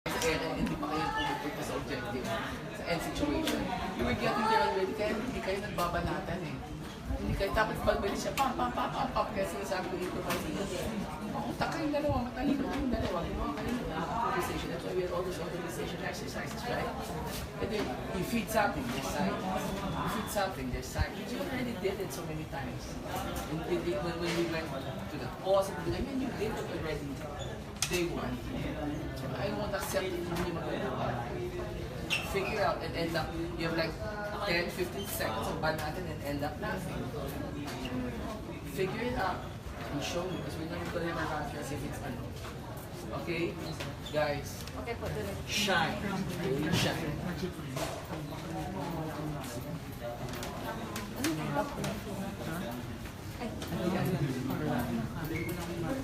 Hindi pa kayo pumupunta sa objective, sa end situation. You were getting there already, kaya hindi kayo nagbabanatan eh. Hindi kayo, tapos pagbalik siya, pam, kaya sinasabi ko dito kasi, tak kayong dalawa, matalino kayong dalawa, ginawa kayo ng improvisation. That's why we have all those organization exercises, right? And then, you feed something, there's sight. You feed something, there's sight. You already did it so many times. And when we went to the pause, you did it already. Day one. I won't accept it hindi magagawa. Figure out and end up, you have like 10, 15 seconds of bad natin and end up laughing. Figure it out and show me because we're not going to laugh as if it's ano. Okay? Guys, Okay po, shine. Really shine.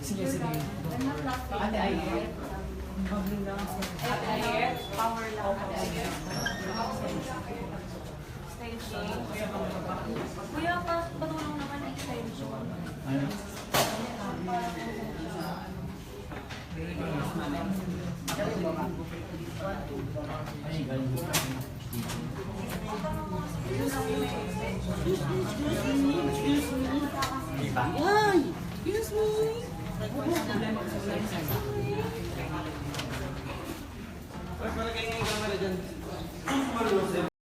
Sige. Ate Ayer. Ate Ayer, power lang. Ate Ayer. Extension. Kuya, patulong naman ang extension. Ay!